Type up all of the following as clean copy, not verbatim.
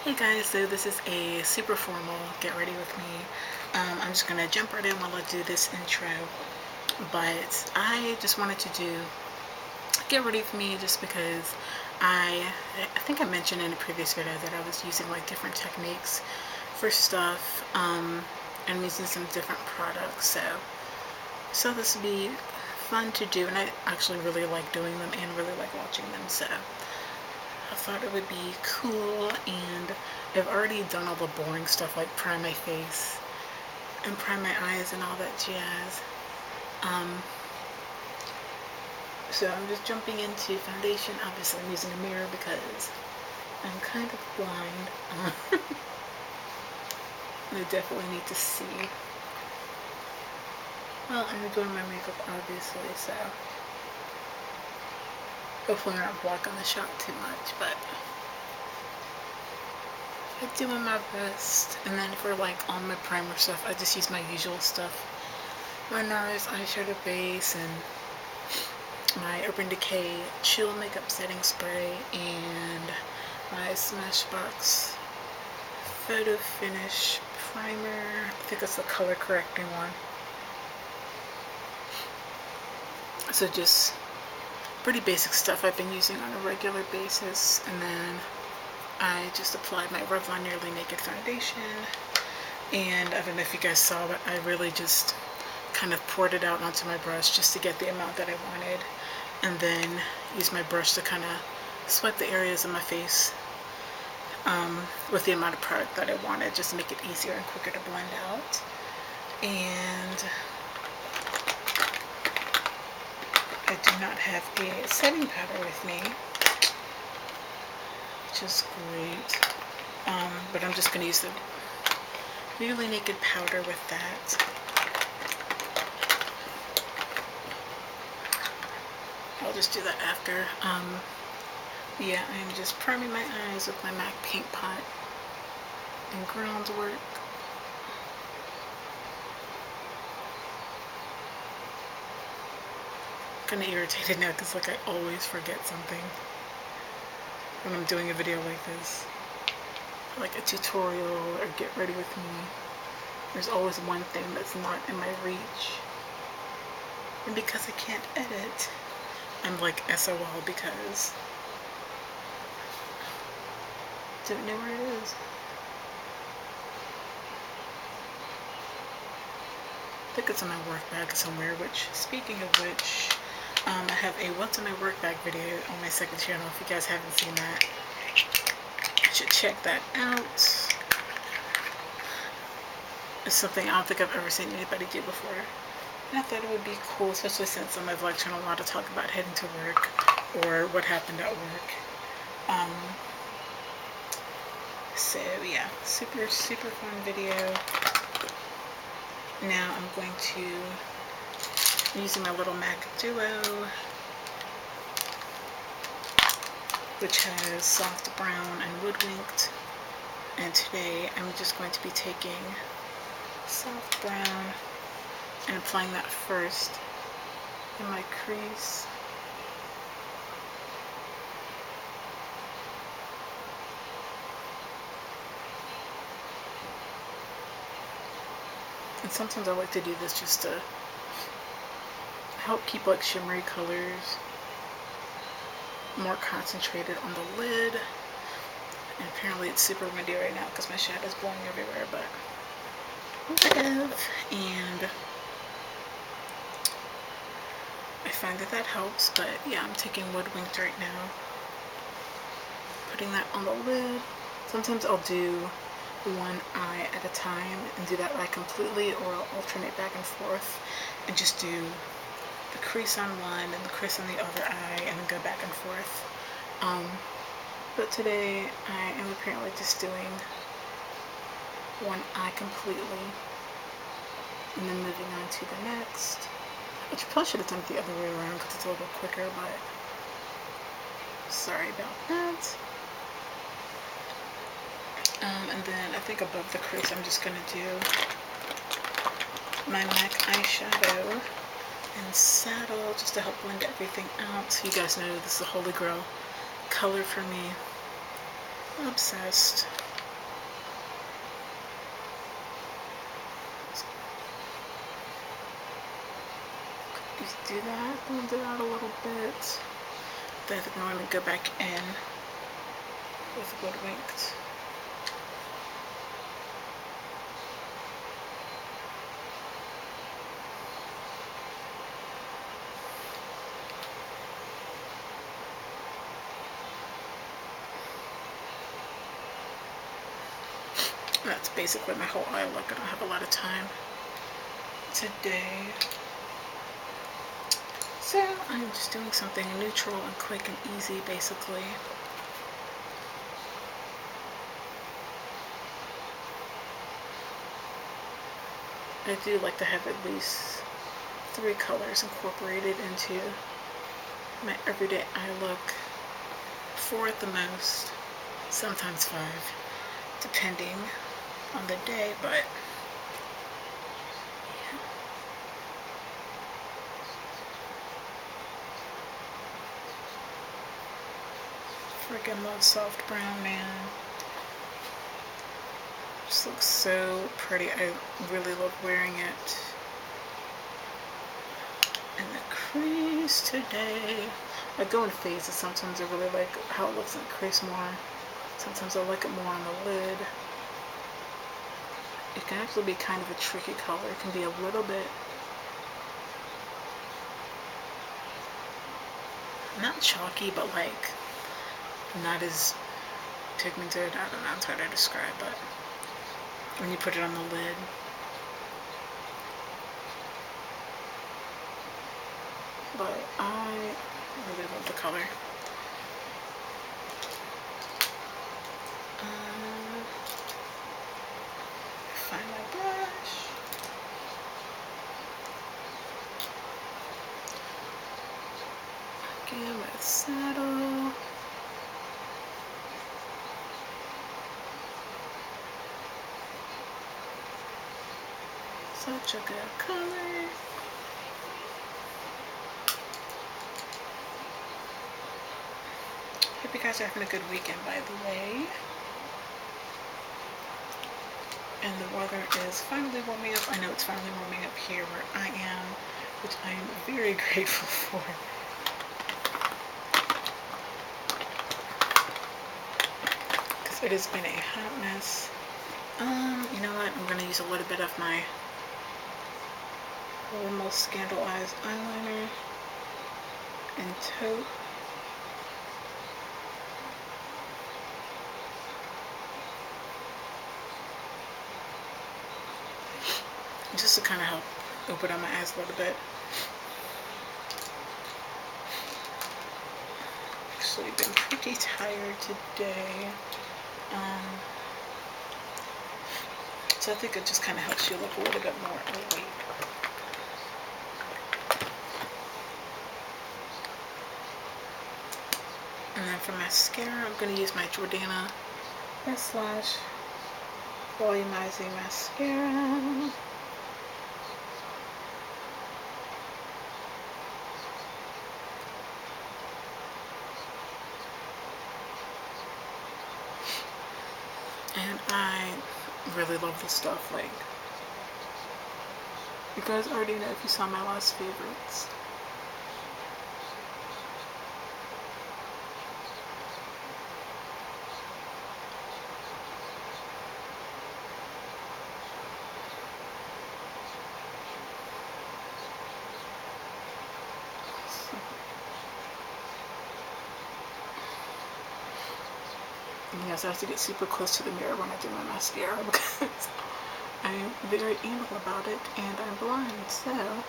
Hey guys, so this is a super formal get ready with me. I'm just gonna jump right in while I do this intro, but I just wanted to do get ready with me just because I think I mentioned in a previous video that I was using like different techniques for stuff, and I'm using some different products, so this would be fun to do, and I actually really like doing them and really like watching them, so I thought it would be cool. And I've already done all the boring stuff like prime my face and prime my eyes and all that jazz. Um, so I'm just jumping into foundation. Obviously I'm using a mirror because I'm kind of blind. I definitely need to see. Well, I'm doing my makeup obviously, so hopefully I'm not blocking the shot too much, but I'm doing my best. And then for like all my primer stuff, I just use my usual stuff. My NARS eyeshadow base and my Urban Decay Chill Makeup Setting Spray and my Smashbox Photo Finish Primer. I think it's the color correcting one. So just pretty basic stuff I've been using on a regular basis. And then I just applied my Revlon Nearly Naked foundation. And I don't know if you guys saw, but I really just kind of poured it out onto my brush just to get the amount that I wanted, and then use my brush to kind of swipe the areas of my face with the amount of product that I wanted, just to make it easier and quicker to blend out. And I do not have a setting powder with me, which is great, but I'm just going to use the Nearly Naked powder with that. I'll just do that after. Yeah, I'm just priming my eyes with my MAC Paint Pot and Groundwork. Kind of irritated now because like I always forget something when I'm doing a video like this, like a tutorial or get ready with me. There's always one thing that's not in my reach, and because I can't edit, I'm like SOL because I don't know where it is. I think it's in my work bag somewhere, which, speaking of which, I have a what's in my work bag video on my second channel. If you guys haven't seen that, you should check that out. It's something I don't think I've ever seen anybody do before. And I thought it would be cool, especially since on my vlog channel a lot of talk about heading to work or what happened at work. So yeah, super fun video. Now I'm going to, I'm using my little MAC Duo, which has soft brown and woodwinked. And today I'm just going to be taking soft brown and applying that first in my crease. And sometimes I like to do this just to help keep like shimmery colors more concentrated on the lid. And apparently it's super windy right now because my shadow's blowing everywhere, but whatever. And I find that that helps, but yeah, I'm taking woodwinked right now, putting that on the lid. Sometimes I'll do one eye at a time and do that eye completely, or I'll alternate back and forth and just do the crease on one and the crease on the other eye and then go back and forth. But today I am apparently just doing one eye completely and then moving on to the next, which probably should have done it the other way around because it's a little quicker, but sorry about that. And then I think above the crease I'm just going to do my MAC eyeshadow and saddle just to help blend everything out. You guys know this is a holy grail color for me. I'm obsessed. Just do that, blend it out a little bit. Then I'm going to go back in with Wood-Winked. That's basically my whole eye look. I don't have a lot of time today. So I'm just doing something neutral and quick and easy, basically. I do like to have at least 3 colors incorporated into my everyday eye look. 4 at the most, sometimes 5, depending on the day, but yeah. Freaking love soft brown, man. This looks so pretty. I really love wearing it. And the crease today. I go in phases. Sometimes I really like how it looks in the crease more. Sometimes I like it more on the lid. It can actually be kind of a tricky color. It can be a little bit not chalky, but like not as pigmented. I don't know, it's hard to describe, but when you put it on the lid, but I really love the color. Find my brush. Again with saddle. Such a good color. Hope you guys are having a good weekend, by the way. And the weather is finally warming up. I know it's finally warming up here where I am, which I am very grateful for. Because it has been a hot mess. You know what? I'm going to use a little bit of my Rimmel Scandal Eyes eyeliner and taupe. Just to kind of help open up my eyes a little bit. Actually been pretty tired today. So I think it just kind of helps you look a little bit more awake. And then for mascara, I'm going to use my Jordana S-Lash Volumizing Mascara. And I really love this stuff. Like, you guys already know if you saw my last favorites. Yes, I have to get super close to the mirror when I do my mascara because I'm very anal about it and I'm blind, so that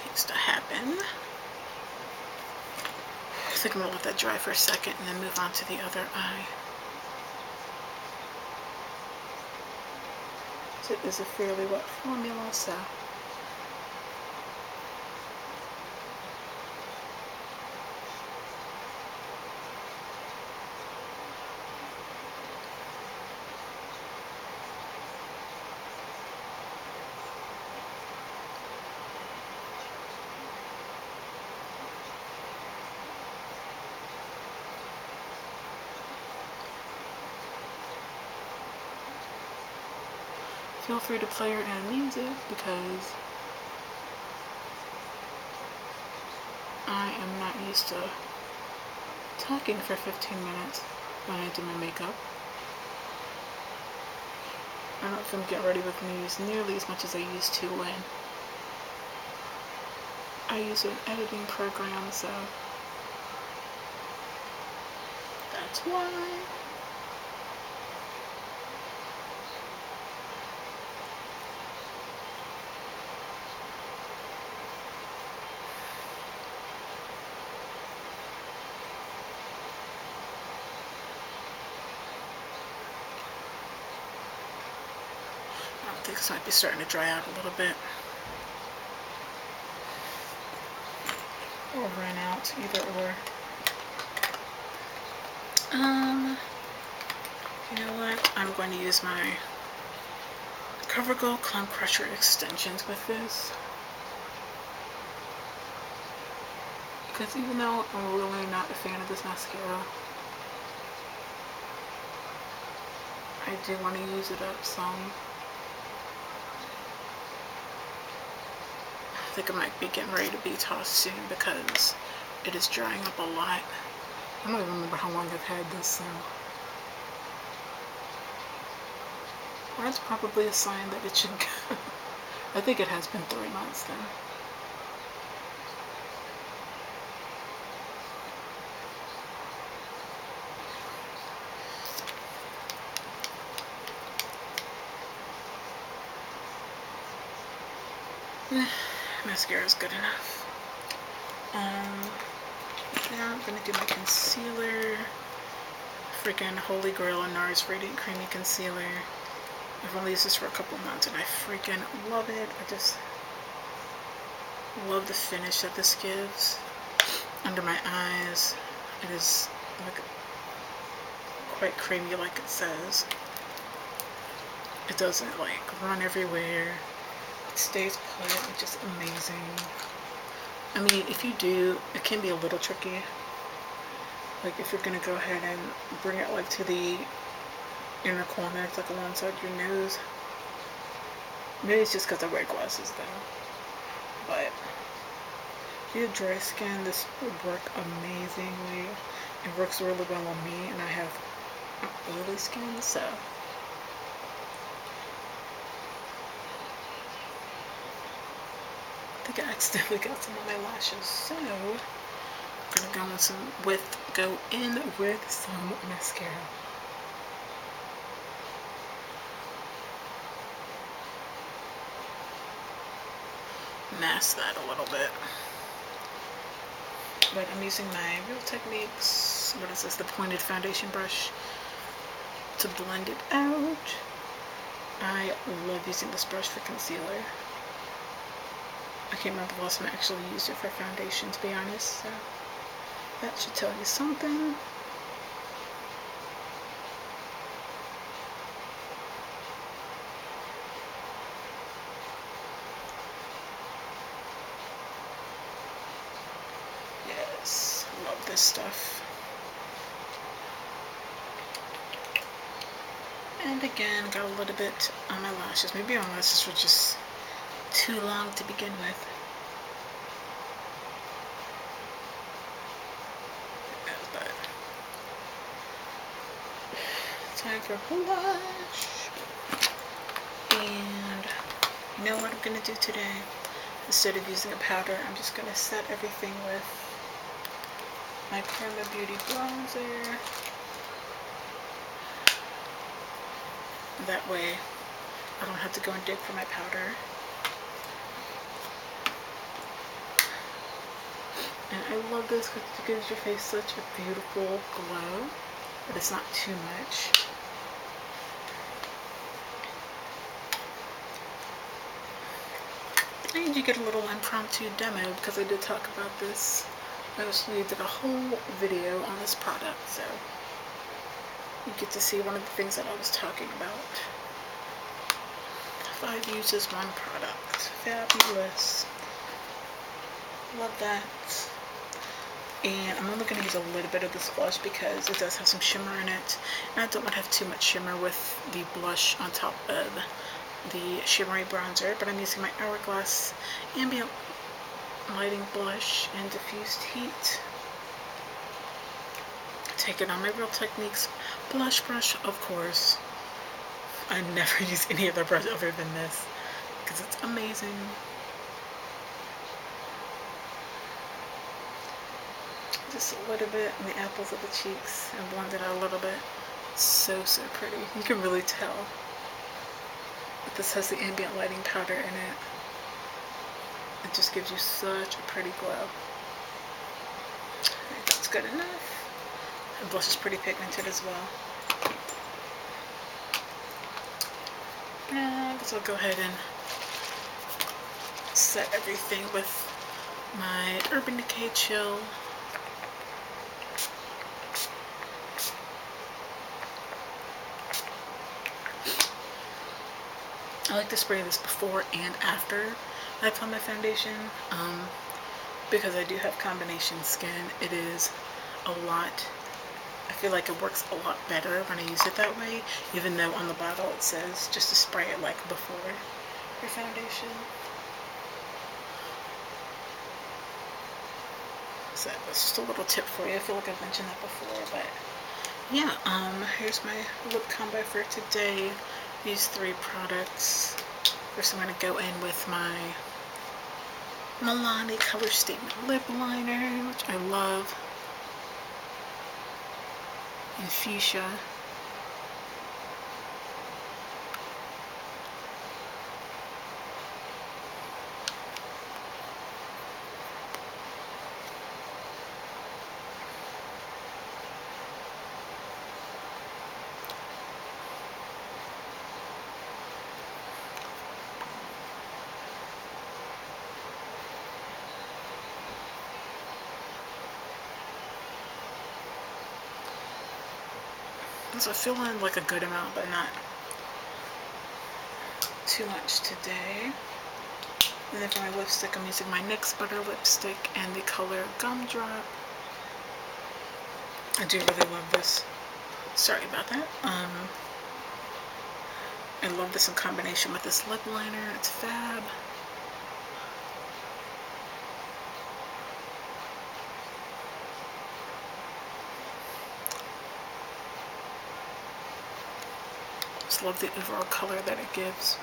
needs to happen. I think I'm going to let that dry for a second and then move on to the other eye. So it is a fairly wet formula, so feel free to play your own music because I am not used to talking for 15 minutes when I do my makeup. I don't film Get Ready With Me nearly as much as I used to when I use an editing program, so that's why. I think this might be starting to dry out a little bit. Or run out, either or. You know what? I'm going to use my CoverGirl Clump Crusher extensions with this. Because even though I'm really not a fan of this mascara, I do want to use it up some. I think I might be getting ready to be tossed soon because it is drying up a lot. I don't even remember how long I've had this, so that's probably a sign that it should go. I think it has been 3 months then. Mascara is good enough. Now I'm gonna do my concealer. Freaking Holy Grail and NARS Radiant Creamy Concealer. I've only used this for a couple months and I freaking love it. I just love the finish that this gives under my eyes. It is like quite creamy, like it says. It doesn't like run everywhere. It stays put, which is amazing. I mean, if you do, it can be a little tricky. Like if you're gonna go ahead and bring it like to the inner corner, it's like alongside your nose. Maybe it's just because I wear glasses though. But if you have dry skin, this would work amazingly. It works really well on me, and I have oily skin, so I think I accidentally got some on my lashes, so I'm gonna go in with some mascara. Mask that a little bit. But I'm using my Real Techniques, what is this, the pointed foundation brush to blend it out. I love using this brush for concealer. I can't remember the last time I actually used it for foundation, to be honest, so that should tell you something. Yes, love this stuff. And again, got a little bit on my lashes. Maybe my lashes were just too long to begin with. But time for blush. And you know what I'm gonna do today? Instead of using a powder, I'm just gonna set everything with my Perma Beauty bronzer. That way I don't have to go and dig for my powder. And I love this because it gives your face such a beautiful glow, but it's not too much. And you get a little impromptu demo because I did talk about this. I actually did a whole video on this product, so you get to see one of the things that I was talking about. 5 uses, 1 product. Fabulous. Love that. And I'm only going to use a little bit of this blush because it does have some shimmer in it. And I don't want to have too much shimmer with the blush on top of the shimmery bronzer, but I'm using my Hourglass Ambient Lighting Blush in Diffused Heat. Take it on my Real Techniques blush brush, of course. I never use any other brush other than this because it's amazing. Just a little bit in the apples of the cheeks and blend it out a little bit. So pretty. You can really tell that this has the ambient lighting powder in it. It just gives you such a pretty glow. I think that's good enough. The blush is pretty pigmented as well. And I guess I'll go ahead and set everything with my Urban Decay Chill. I like to spray this before and after I apply my foundation, because I do have combination skin. It is a lot, I feel like it works a lot better when I use it that way, even though on the bottle it says just to spray it like before your foundation. So that's just a little tip for you. I feel like I've mentioned that before, but yeah, here's my lip combo for today. These 3 products. First I'm going to go in with my Milani Color Statement Lip Liner, which I love, in Fuchsia. So feeling like a good amount, but not too much today. And then for my lipstick, I'm using my NYX Butter Lipstick and the color Gumdrop. I do really love this. Sorry about that. I love this in combination with this lip liner. It's fab. Just love the overall color that it gives.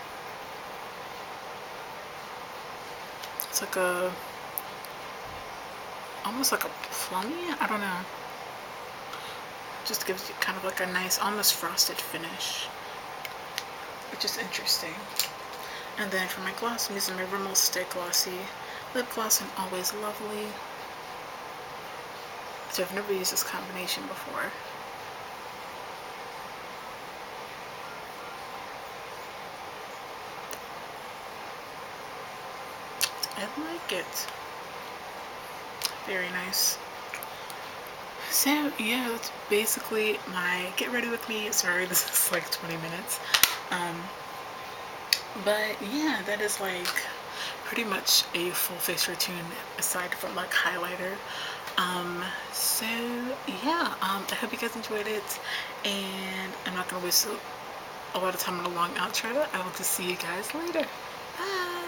It's like a, almost like a plummy, I don't know. Just gives you kind of like a nice, almost frosted finish, which is interesting. And then for my gloss, I'm using my Rimmel Stay Glossy Lip Gloss in Always Lovely. So I've never used this combination before. I like it. Very nice. So yeah, that's basically my get ready with me. Sorry, this is like 20 minutes. But yeah, that is like pretty much a full face routine aside from like highlighter. So yeah, I hope you guys enjoyed it, and I'm not gonna waste a lot of time on a long outro. I will just see you guys later. Bye.